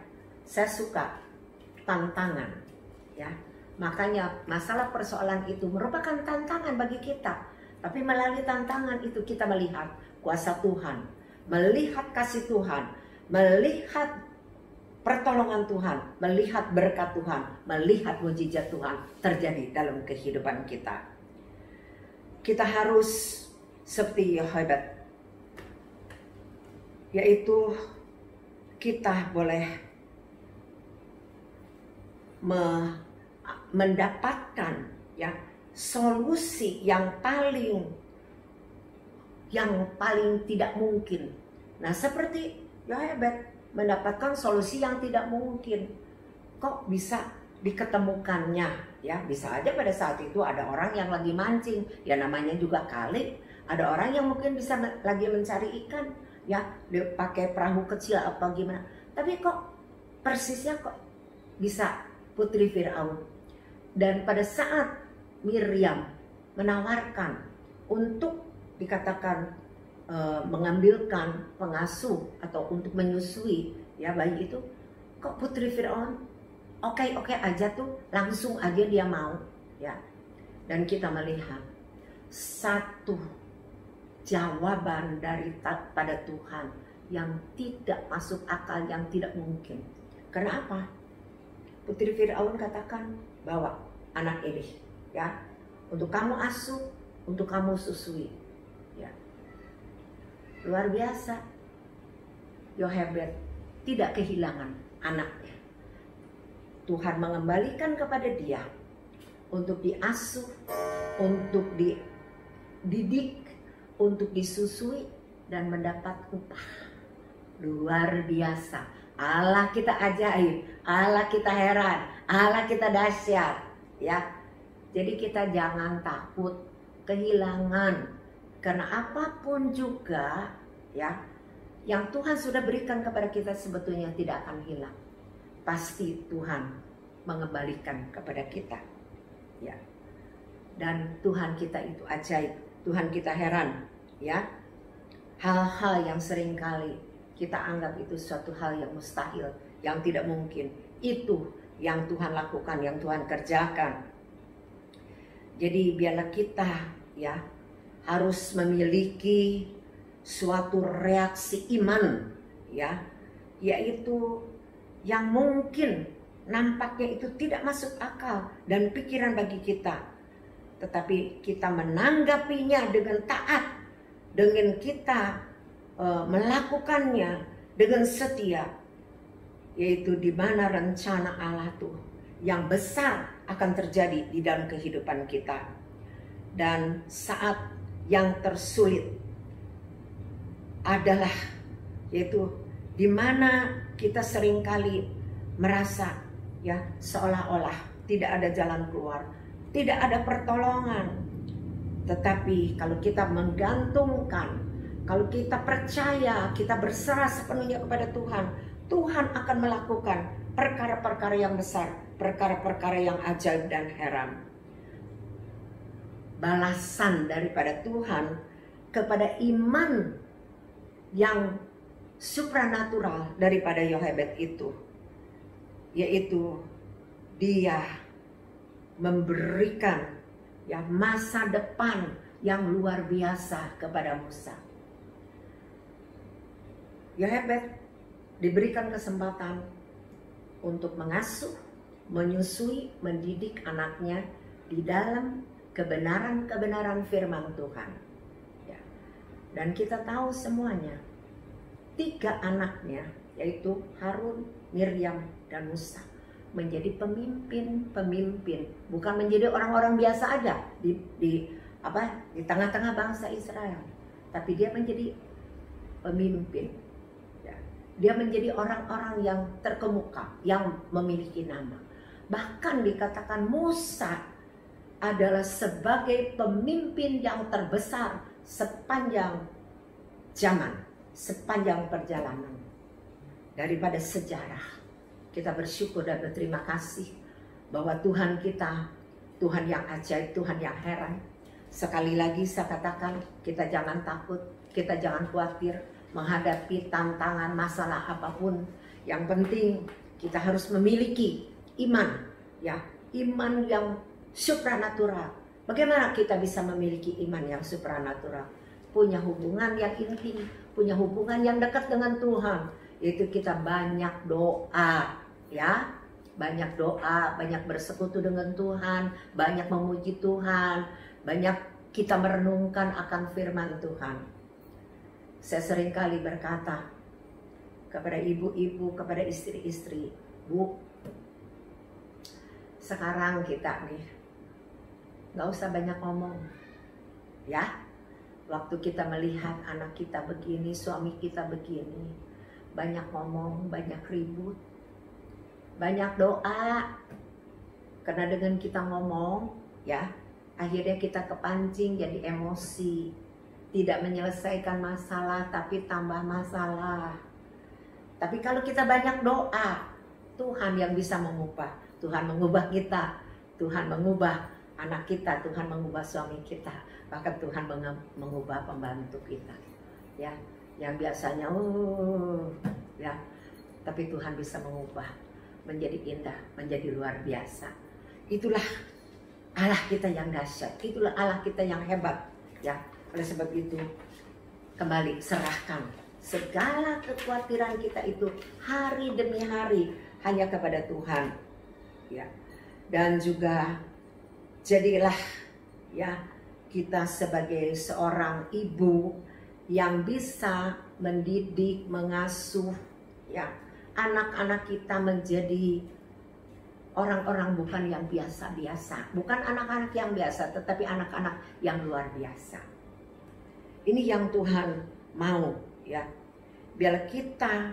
Speaker 2: saya suka tantangan. Ya, makanya masalah persoalan itu merupakan tantangan bagi kita. Tapi melalui tantangan itu kita melihat kuasa Tuhan, melihat kasih Tuhan, melihat pertolongan Tuhan, melihat berkat Tuhan, melihat mujizat Tuhan terjadi dalam kehidupan kita. Kita harus seperti Yohebed, yaitu kita boleh mendapatkan ya solusi yang paling tidak mungkin. Nah, seperti Yohebed mendapatkan solusi yang tidak mungkin. Kok bisa diketemukannya? Ya, bisa aja pada saat itu ada orang yang lagi mancing, ya namanya juga kali. Ada orang yang mungkin bisa lagi mencari ikan, ya dia pakai perahu kecil apa gimana. Tapi kok persisnya kok bisa putri Firaun. Dan pada saat Miriam menawarkan untuk dikatakan mengambilkan pengasuh atau untuk menyusui ya bayi itu, kok putri Firaun oke aja tuh, langsung aja dia mau ya. Dan kita melihat satu jawaban pada Tuhan yang tidak masuk akal, yang tidak mungkin. Karena apa? Putri Firaun katakan bahwa anak ini ya untuk kamu asuh, untuk kamu susui. Ya. Luar biasa. Yochebed tidak kehilangan anaknya. Tuhan mengembalikan kepada dia untuk diasuh, untuk dididik, untuk disusui, dan mendapat upah. Luar biasa. Allah kita ajaib, Allah kita heran, Allah kita dahsyat, ya. Jadi kita jangan takut kehilangan, karena apapun juga, ya, yang Tuhan sudah berikan kepada kita sebetulnya tidak akan hilang. Pasti Tuhan mengembalikan kepada kita, ya. Dan Tuhan kita itu ajaib, Tuhan kita heran, ya. Hal-hal yang seringkali kita anggap itu suatu hal yang mustahil, yang tidak mungkin, itu yang Tuhan lakukan, yang Tuhan kerjakan. Jadi biarlah kita, ya, harus memiliki suatu reaksi iman, ya, yaitu yang mungkin nampaknya itu tidak masuk akal dan pikiran bagi kita, tetapi kita menanggapinya dengan taat, dengan kita melakukannya dengan setia, yaitu di mana rencana Allah tuh yang besar akan terjadi di dalam kehidupan kita. Dan saat yang tersulit adalah yaitu di mana kita seringkali merasa, ya, seolah-olah tidak ada jalan keluar, tidak ada pertolongan. Tetapi kalau kita menggantungkan, kalau kita percaya, kita berserah sepenuhnya kepada Tuhan, Tuhan akan melakukan perkara-perkara yang besar, perkara-perkara yang ajaib dan heran. Balasan daripada Tuhan kepada iman yang supranatural daripada Yochebed itu, yaitu dia memberikan, ya, masa depan yang luar biasa kepada Musa. Yochebed diberikan kesempatan untuk mengasuh, menyusui, mendidik anaknya di dalam kebenaran-kebenaran firman Tuhan. Ya. Dan kita tahu semuanya, 3 anaknya, yaitu Harun, Miriam, dan Musa, menjadi pemimpin, bukan menjadi orang-orang biasa aja di tengah-tengah bangsa Israel, tapi dia menjadi pemimpin. Dia menjadi orang-orang yang terkemuka, yang memiliki nama. Bahkan dikatakan Musa adalah sebagai pemimpin yang terbesar sepanjang zaman, sepanjang perjalanan. Daripada sejarah, kita bersyukur dan berterima kasih bahwa Tuhan kita, Tuhan yang ajaib, Tuhan yang heran. Sekali lagi saya katakan, kita jangan takut, kita jangan khawatir menghadapi tantangan masalah apapun. Yang penting kita harus memiliki iman, ya, iman yang supranatural. Bagaimana kita bisa memiliki iman yang supranatural? Punya hubungan yang intim, punya hubungan yang dekat dengan Tuhan, yaitu kita banyak doa, ya, banyak doa, banyak bersekutu dengan Tuhan, banyak memuji Tuhan, banyak kita merenungkan akan firman Tuhan. Saya seringkali berkata kepada ibu-ibu, kepada istri-istri, Bu, sekarang kita nih nggak usah banyak ngomong, ya. Waktu kita melihat anak kita begini, suami kita begini, banyak ngomong, banyak ribut, banyak doa. Karena dengan kita ngomong, ya, akhirnya kita kepancing jadi emosi. Tidak menyelesaikan masalah, tapi tambah masalah. Tapi kalau kita banyak doa, Tuhan yang bisa mengubah. Tuhan mengubah kita, Tuhan mengubah anak kita, Tuhan mengubah suami kita, bahkan Tuhan mengubah pembantu kita, ya, yang biasanya ya, tapi Tuhan bisa mengubah menjadi indah, menjadi luar biasa. Itulah Allah kita yang dahsyat, itulah Allah kita yang hebat, ya. Oleh sebab itu, kembali serahkan segala kekhawatiran kita itu hari demi hari hanya kepada Tuhan, ya. Dan juga jadilah ya, kita sebagai seorang ibu yang bisa mendidik, mengasuh ya anak-anak kita menjadi orang-orang bukan yang biasa-biasa, bukan anak-anak yang biasa, tetapi anak-anak yang luar biasa. Ini yang Tuhan mau ya. Biar kita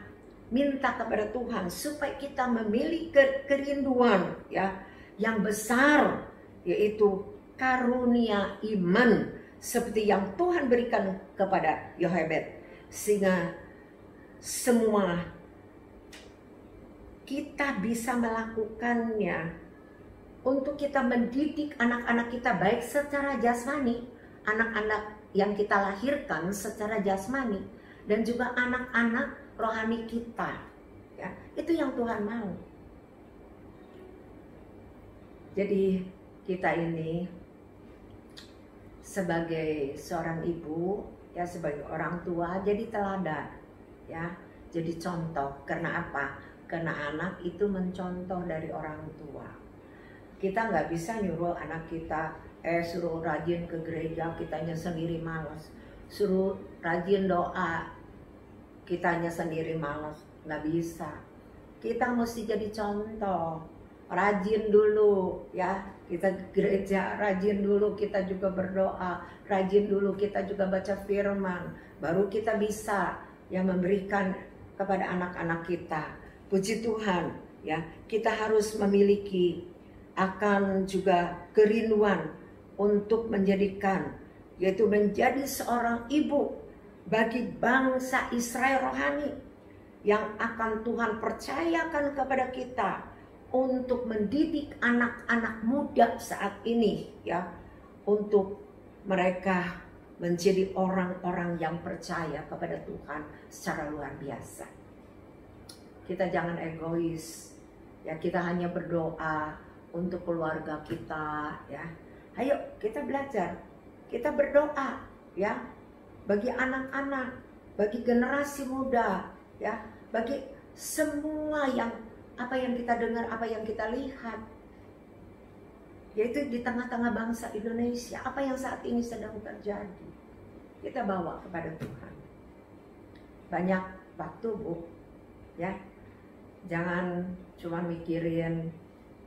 Speaker 2: minta kepada Tuhan supaya kita memiliki kerinduan ya yang besar, yaitu karunia iman seperti yang Tuhan berikan kepada Yochebed, sehingga semua kita bisa melakukannya untuk kita mendidik anak-anak kita, baik secara jasmani, anak-anak yang kita lahirkan secara jasmani, dan juga anak-anak rohani kita ya. Itu yang Tuhan mau. Jadi kita ini sebagai seorang ibu ya, sebagai orang tua, jadi teladan ya, jadi contoh. Karena apa? Karena anak itu mencontoh dari orang tua. Kita nggak bisa nyuruh anak kita suruh rajin ke gereja, kitanya sendiri malas. Suruh rajin doa, kitanya sendiri malas. Nggak bisa. Kita mesti jadi contoh. Rajin dulu ya, kita gereja, rajin dulu kita juga berdoa, rajin dulu kita juga baca firman, baru kita bisa ya memberikan kepada anak-anak kita. Puji Tuhan ya, kita harus memiliki akan juga kerinduan untuk menjadikan, yaitu menjadi seorang ibu bagi bangsa Israel rohani yang akan Tuhan percayakan kepada kita untuk mendidik anak-anak muda saat ini ya, untuk mereka menjadi orang-orang yang percaya kepada Tuhan secara luar biasa. Kita jangan egois ya, kita hanya berdoa untuk keluarga kita ya. Ayo kita belajar, kita berdoa ya bagi anak-anak, bagi generasi muda ya, bagi semua yang apa yang kita dengar, apa yang kita lihat, yaitu di tengah-tengah bangsa Indonesia, apa yang saat ini sedang terjadi, kita bawa kepada Tuhan. Banyak waktu Bu ya, jangan cuma mikirin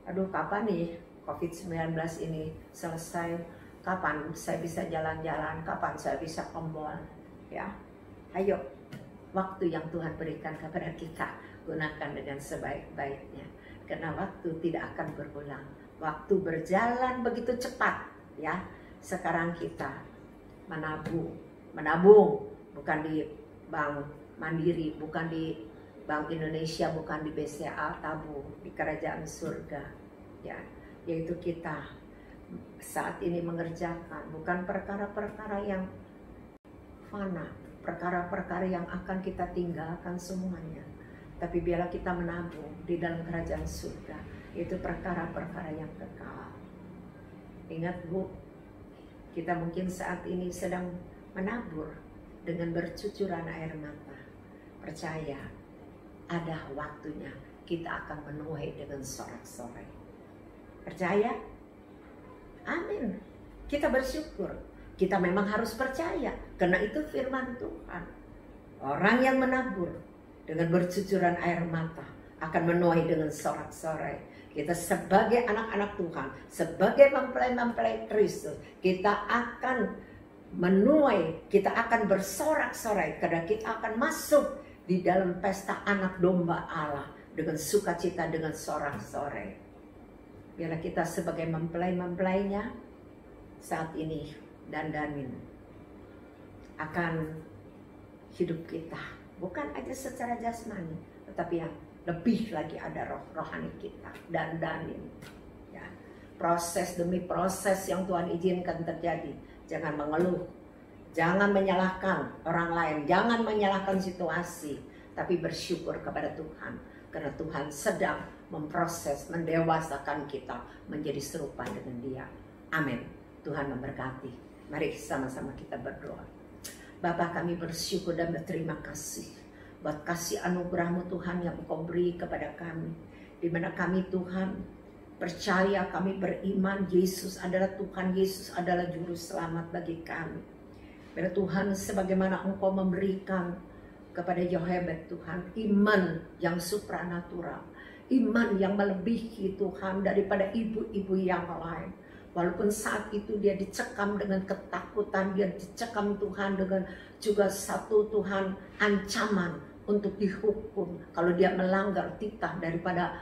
Speaker 2: aduh kapan nih COVID-19 ini selesai, kapan saya bisa jalan-jalan, kapan saya bisa ke mall ya. Ayo, waktu yang Tuhan berikan kepada kita gunakan dengan sebaik-baiknya, karena waktu tidak akan berulang. Waktu berjalan begitu cepat ya. Sekarang kita menabung bukan di Bank Mandiri, bukan di Bank Indonesia, bukan di BCA, tabung di kerajaan surga ya. Yaitu kita saat ini mengerjakan bukan perkara-perkara yang fana, perkara-perkara yang akan kita tinggalkan semuanya, tapi biarlah kita menabung di dalam kerajaan surga, itu perkara-perkara yang kekal. Ingat Bu, kita mungkin saat ini sedang menabur dengan bercucuran air mata. Percaya, ada waktunya kita akan menuai dengan sorak-sorai. Percaya? Amin. Kita bersyukur. Kita memang harus percaya, karena itu firman Tuhan. Orang yang menabur dengan bercucuran air mata akan menuai dengan sorak-sorai. Kita sebagai anak-anak Tuhan, sebagai mempelai-mempelai Kristus, kita akan menuai, kita akan bersorak-sorai, karena kita akan masuk di dalam pesta anak domba Allah dengan sukacita, dengan sorak-sorai. Biarlah kita sebagai mempelai-mempelainya saat ini dandanin akan hidup kita, bukan aja secara jasmani, tetapi yang lebih lagi ada rohani kita, dandanin ya. Proses demi proses yang Tuhan izinkan terjadi. Jangan mengeluh, jangan menyalahkan orang lain, jangan menyalahkan situasi, tapi bersyukur kepada Tuhan, karena Tuhan sedang memproses, mendewasakan kita menjadi serupa dengan Dia. Amin. Tuhan memberkati. Mari sama-sama kita berdoa. Bapa, kami bersyukur dan berterima kasih buat kasih anugerah-Mu Tuhan yang Engkau beri kepada kami, di mana kami Tuhan percaya, kami beriman Yesus adalah Tuhan, Yesus adalah Juru Selamat bagi kami. Biar Tuhan, sebagaimana Engkau memberikan kepada Yohebed Tuhan, iman yang supranatural, iman yang melebihi Tuhan daripada ibu-ibu yang lain. Walaupun saat itu dia dicekam dengan ketakutan, dia dicekam Tuhan dengan juga satu Tuhan ancaman untuk dihukum kalau dia melanggar titah daripada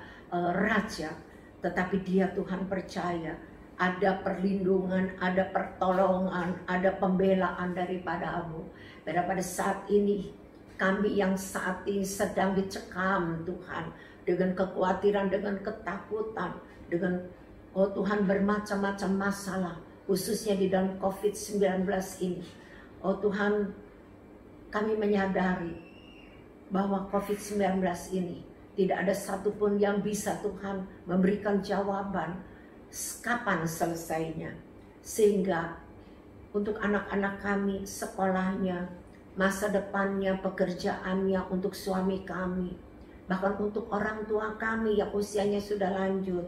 Speaker 2: raja. Tetapi dia Tuhan percaya ada perlindungan, ada pertolongan, ada pembelaan daripadamu. Pada saat ini kami yang saat ini sedang dicekam Tuhan dengan kekhawatiran, dengan ketakutan, dengan Tuhan bermacam-macam masalah, khususnya di dalam COVID-19 ini. Tuhan, kami menyadari bahwa COVID-19 ini tidak ada satupun yang bisa Tuhan memberikan jawaban kapan selesainya. Sehingga untuk anak-anak kami, sekolahnya, masa depannya, pekerjaannya, untuk suami kami, bahkan untuk orang tua kami yang usianya sudah lanjut,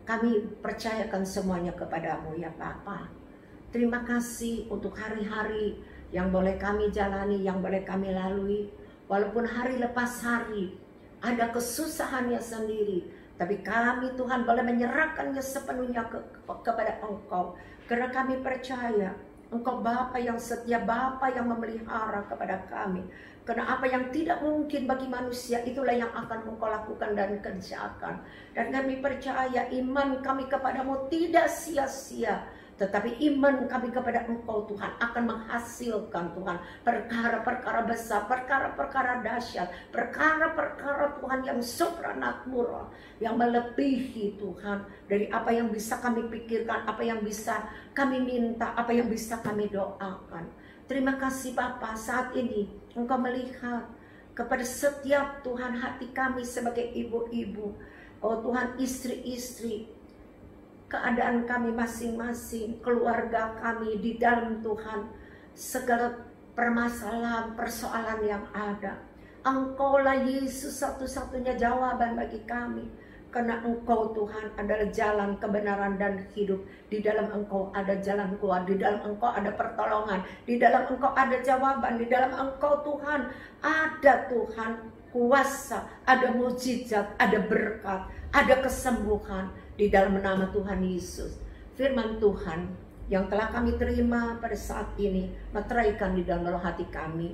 Speaker 2: kami percayakan semuanya kepadamu ya Bapa. Terima kasih untuk hari-hari yang boleh kami jalani, yang boleh kami lalui. Walaupun hari lepas hari ada kesusahannya sendiri, tapi kami Tuhan boleh menyerahkannya sepenuhnya kepada Engkau. Karena kami percaya Engkau Bapa yang setia, Bapa yang memelihara kepada kami. Karena apa yang tidak mungkin bagi manusia, itulah yang akan Engkau lakukan dan kerjakan. Dan kami percaya iman kami kepadamu tidak sia-sia. Tetapi iman kami kepada Engkau Tuhan akan menghasilkan Tuhan perkara-perkara besar, perkara-perkara dahsyat, perkara-perkara Tuhan yang supranatural, yang melebihi Tuhan dari apa yang bisa kami pikirkan, apa yang bisa kami minta, apa yang bisa kami doakan. Terima kasih Bapa, saat ini Engkau melihat kepada setiap Tuhan hati kami sebagai ibu-ibu, Tuhan, istri-istri, keadaan kami masing-masing, keluarga kami di dalam Tuhan, segala permasalahan, persoalan yang ada. Engkaulah Yesus satu-satunya jawaban bagi kami. Karena Engkau Tuhan adalah jalan, kebenaran, dan hidup. Di dalam Engkau ada jalan keluar, di dalam Engkau ada pertolongan, di dalam Engkau ada jawaban, di dalam Engkau Tuhan ada Tuhan kuasa, ada mukjizat, ada berkat, ada kesembuhan di dalam nama Tuhan Yesus. Firman Tuhan yang telah kami terima pada saat ini, meteraikan di dalam hati kami.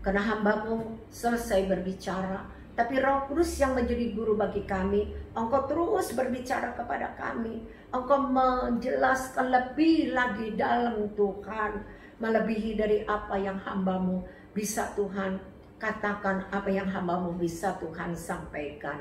Speaker 2: Karena hamba-Mu selesai berbicara, tapi Roh Kudus yang menjadi guru bagi kami, Engkau terus berbicara kepada kami. Engkau menjelaskan lebih lagi dalam Tuhan, melebihi dari apa yang hamba-Mu bisa Tuhan katakan, apa yang hamba-Mu bisa Tuhan sampaikan.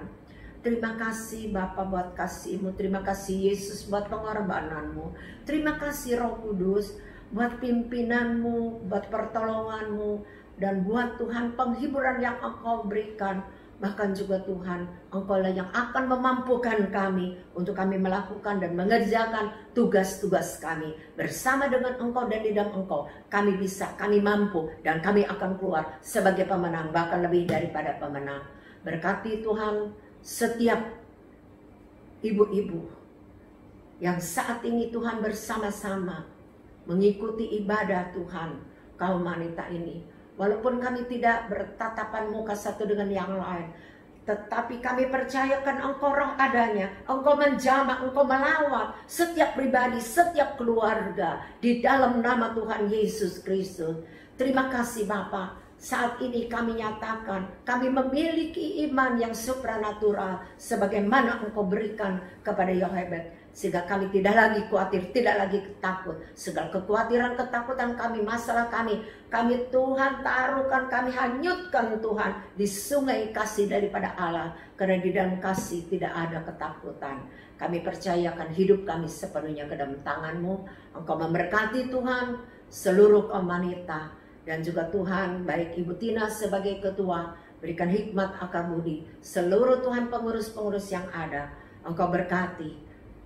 Speaker 2: Terima kasih Bapa buat kasih-Mu, terima kasih Yesus buat pengorbanan-Mu, terima kasih Roh Kudus buat pimpinan-Mu, buat pertolongan-Mu, dan buat Tuhan penghiburan yang Engkau berikan. Bahkan juga Tuhan, Engkau lah yang akan memampukan kami untuk kami melakukan dan mengerjakan tugas-tugas kami. Bersama dengan Engkau dan di dalam Engkau, kami bisa, kami mampu, dan kami akan keluar sebagai pemenang, bahkan lebih daripada pemenang. Berkati Tuhan setiap ibu-ibu yang saat ini Tuhan bersama-sama mengikuti ibadah Tuhan kaum wanita ini. Walaupun kami tidak bertatapan muka satu dengan yang lain, tetapi kami percayakan Engkau roh adanya, Engkau menjamah, Engkau melawat setiap pribadi, setiap keluarga di dalam nama Tuhan Yesus Kristus. Terima kasih Bapa. Saat ini kami nyatakan, kami memiliki iman yang supranatural sebagaimana Engkau berikan kepada Yohebed. Sehingga kami tidak lagi khawatir, tidak lagi takut. Segala kekhawatiran, ketakutan kami, masalah kami Tuhan taruhkan, kami hanyutkan Tuhan di sungai kasih daripada Allah. Karena di dalam kasih tidak ada ketakutan. Kami percayakan hidup kami sepenuhnya ke dalam tangan-Mu. Engkau memberkati Tuhan seluruh kaum wanita. Dan juga Tuhan, baik Ibu Tina sebagai ketua, berikan hikmat akal budi. Seluruh Tuhan pengurus-pengurus yang ada, Engkau berkati.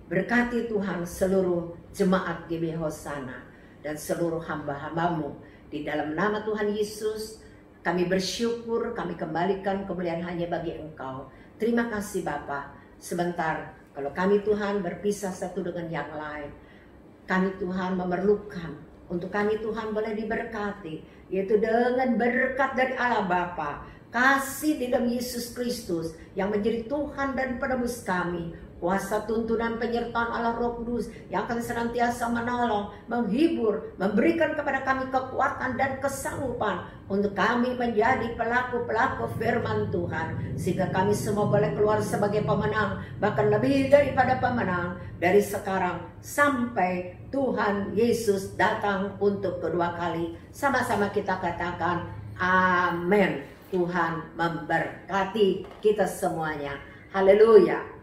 Speaker 2: Berkati Tuhan seluruh jemaat GB Hosana dan seluruh hamba-hamba-Mu. Di dalam nama Tuhan Yesus, kami bersyukur, kami kembalikan kemuliaan hanya bagi Engkau. Terima kasih Bapa. Sebentar Kalau kami Tuhan berpisah satu dengan yang lain, kami Tuhan memerlukan untuk kami Tuhan boleh diberkati, yaitu dengan berkat dari Allah Bapa, kasih di dalam Yesus Kristus yang menjadi Tuhan dan penebus kami, kuasa tuntunan penyertaan Allah Roh Kudus yang akan senantiasa menolong, menghibur, memberikan kepada kami kekuatan dan kesanggupan untuk kami menjadi pelaku-pelaku firman Tuhan, sehingga kami semua boleh keluar sebagai pemenang, bahkan lebih daripada pemenang dari sekarang sampai Tuhan Yesus datang untuk kedua kali. Sama-sama kita katakan amin. Tuhan memberkati kita semuanya. Haleluya.